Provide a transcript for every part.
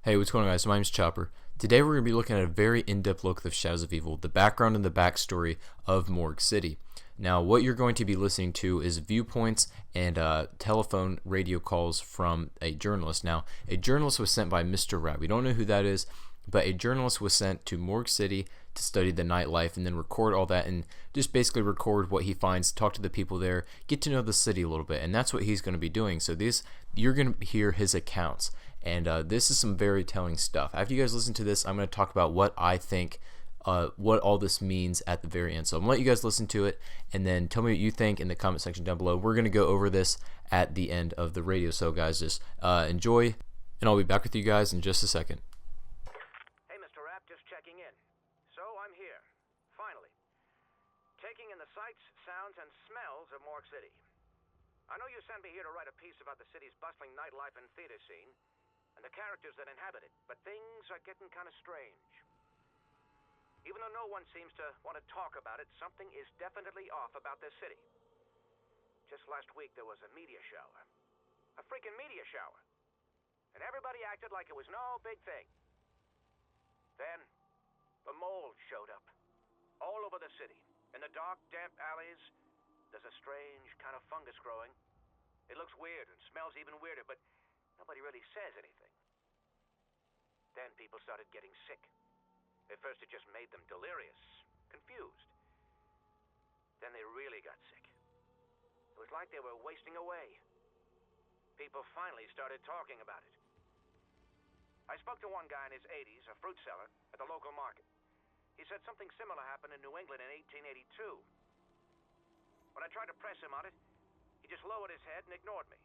Hey, what's going on, guys? My name's Chopper. Today we're going to be looking at a very in-depth look of Shadows of Evil, the background and the backstory of Morg City. Now, what you're going to be listening to is viewpoints and telephone radio calls from a journalist. Now, a journalist was sent by Mr. Rat. We don't know who that is, but a journalist was sent to Morg City to study the nightlife and then record all that and just basically record what he finds, talk to the people there, get to know the city a little bit, and that's what he's going to be doing. So you're going to hear his accounts, and this is some very telling stuff. After you guys listen to this, I'm going to talk about what I think, what all this means at the very end. So I'm going to let you guys listen to it, and then tell me what you think in the comment section down below. We're going to go over this at the end of the radio, so guys, just enjoy, and I'll be back with you guys in just a second. Taking in the sights, sounds, and smells of Morg City. I know you sent me here to write a piece about the city's bustling nightlife and theater scene, and the characters that inhabit it, but things are getting kind of strange. Even though no one seems to want to talk about it, something is definitely off about this city. Just last week there was a media shower. A freaking media shower. And everybody acted like it was no big thing. Then, the mold showed up. All over the city. In the dark, damp alleys, there's a strange kind of fungus growing. It looks weird and smells even weirder, but nobody really says anything. Then people started getting sick. At first it just made them delirious, confused. Then they really got sick. It was like they were wasting away. People finally started talking about it. I spoke to one guy in his 80s, a fruit seller, at the local market. He said something similar happened in New England in 1882. When I tried to press him on it, he just lowered his head and ignored me.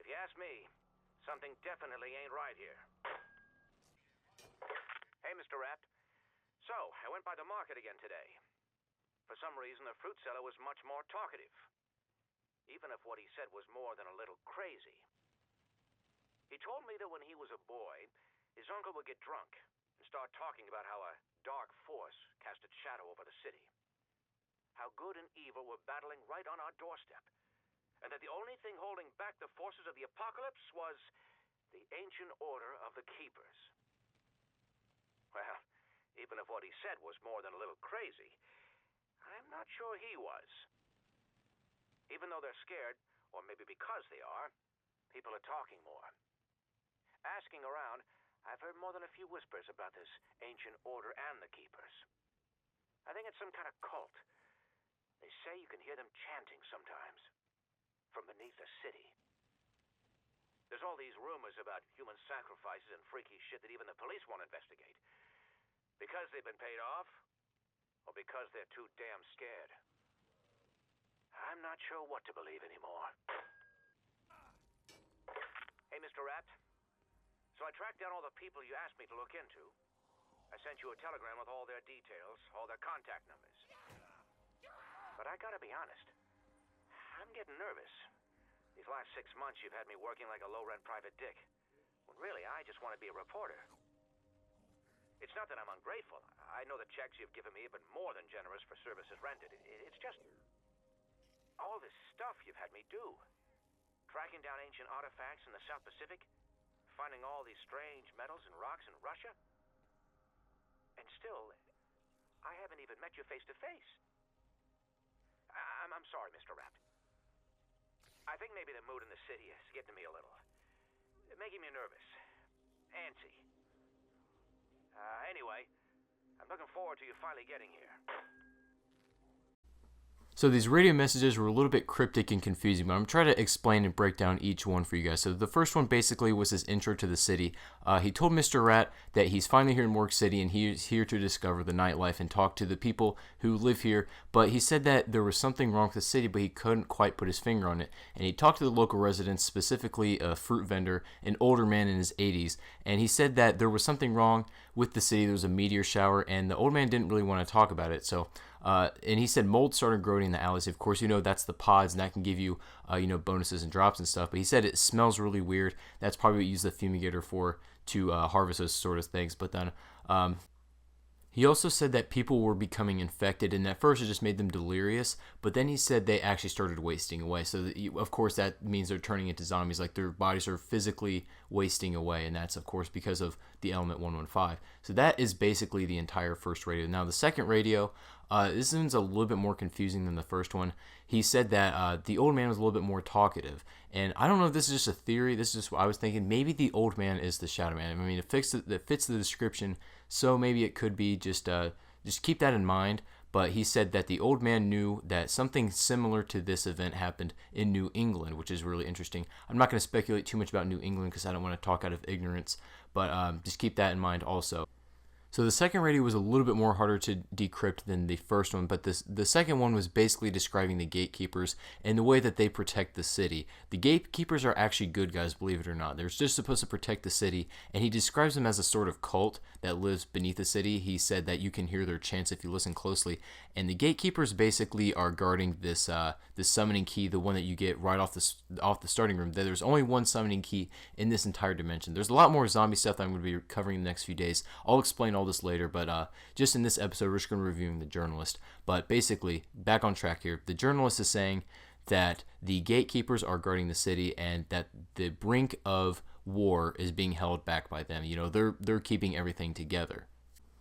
If you ask me, something definitely ain't right here. Hey, Mr. Rapt. So, I went by the market again today. For some reason, the fruit seller was much more talkative. Even if what he said was more than a little crazy. He told me that when he was a boy, his uncle would get drunk and start talking about how a dark force cast its shadow over the city. How good and evil were battling right on our doorstep. And that the only thing holding back the forces of the apocalypse was the ancient order of the Keepers. Well, even if what he said was more than a little crazy, I'm not sure he was. Even though they're scared, or maybe because they are, people are talking more. Asking around, I've heard more than a few whispers about this ancient order and the Keepers. I think it's some kind of cult. They say you can hear them chanting sometimes, from beneath the city. There's all these rumors about human sacrifices and freaky shit that even the police won't investigate. Because they've been paid off, or because they're too damn scared. I'm not sure what to believe anymore. Hey, Mr. Rapt. So I tracked down all the people you asked me to look into. I sent you a telegram with all their details, all their contact numbers. But I gotta be honest, I'm getting nervous. These last 6 months you've had me working like a low-rent private dick. When really, I just want to be a reporter. It's not that I'm ungrateful. I know the checks you've given me have been more than generous for services rendered. It's just all this stuff you've had me do. Tracking down ancient artifacts in the South Pacific, finding all these strange metals and rocks in Russia. And still, I haven't even met you face to face. I'm sorry, Mr. Rapt. I think maybe the mood in the city is getting to me a little. Making me nervous. Antsy. Anyway, I'm looking forward to you finally getting here. So these radio messages were a little bit cryptic and confusing, but I'm trying to explain and break down each one for you guys. So the first one basically was his intro to the city. He told Mr. Rat that he's finally here in Morg City and he's here to discover the nightlife and talk to the people who live here. But he said that there was something wrong with the city, but he couldn't quite put his finger on it. And he talked to the local residents, specifically a fruit vendor, an older man in his 80s. And he said that there was something wrong with the city. There was a meteor shower, and the old man didn't really want to talk about it. So and he said mold started growing in the alleys. Of course, that's the pods, and that can give you, bonuses and drops and stuff. But he said it smells really weird. That's probably what you use the fumigator for, to harvest those sort of things. But then He also said that people were becoming infected, and at first it just made them delirious, but then he said they actually started wasting away. So, of course, that means they're turning into zombies, like their bodies are physically wasting away, and that's, of course, because of the element 115. So that is basically the entire first radio. Now, the second radio, this one's a little bit more confusing than the first one. He said that the old man was a little bit more talkative, and I don't know if this is just a theory. This is just what I was thinking. Maybe the old man is the Shadow Man. I mean, it fits the description, so maybe it could be just keep that in mind. But he said that the old man knew that something similar to this event happened in New England, which is really interesting. I'm not going to speculate too much about New England because I don't want to talk out of ignorance, but just keep that in mind also. So the second radio was a little bit more harder to decrypt than the first one, but the second one was basically describing the gatekeepers and the way that they protect the city. The gatekeepers are actually good guys, believe it or not. They're just supposed to protect the city, and he describes them as a sort of cult that lives beneath the city. He said that you can hear their chants if you listen closely, and the gatekeepers basically are guarding this summoning key, the one that you get right off the starting room. There's only one summoning key in this entire dimension. There's a lot more zombie stuff that I'm going to be covering in the next few days. I'll explain all this later, but just in this episode we're just going to be reviewing the journalist. But basically, back on track here, the journalist is saying that the gatekeepers are guarding the city and that the brink of war is being held back by them. You know, they're keeping everything together.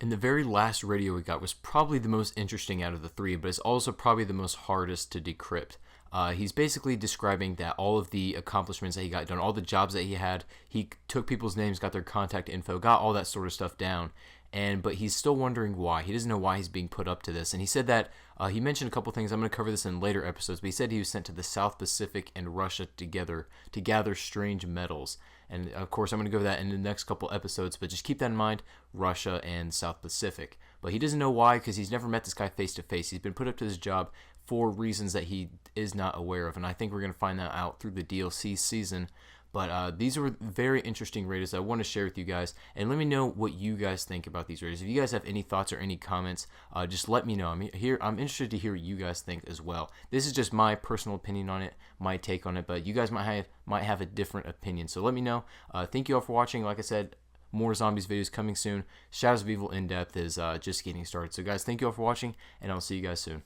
And the very last radio we got was probably the most interesting out of the three, but it's also probably the most hardest to decrypt. He's basically describing that all of the accomplishments that he got done, all the jobs that he had, he took people's names, got their contact info, got all that sort of stuff down. But he's still wondering why. He doesn't know why he's being put up to this. And he said that, he mentioned a couple things. I'm going to cover this in later episodes, but he said he was sent to the South Pacific and Russia together to gather strange metals. And of course, I'm going to go over that in the next couple episodes, but just keep that in mind, Russia and South Pacific. But he doesn't know why because he's never met this guy face to face. He's been put up to this job for reasons that he is not aware of. And I think we're going to find that out through the DLC season. But these were very interesting radios I want to share with you guys. And let me know what you guys think about these radios. If you guys have any thoughts or any comments, just let me know. I'm interested to hear what you guys think as well. This is just my personal opinion on it, my take on it. But you guys might have a different opinion. So let me know. Thank you all for watching. Like I said, more Zombies videos coming soon. Shadows of Evil In-Depth is just getting started. So guys, thank you all for watching, and I'll see you guys soon.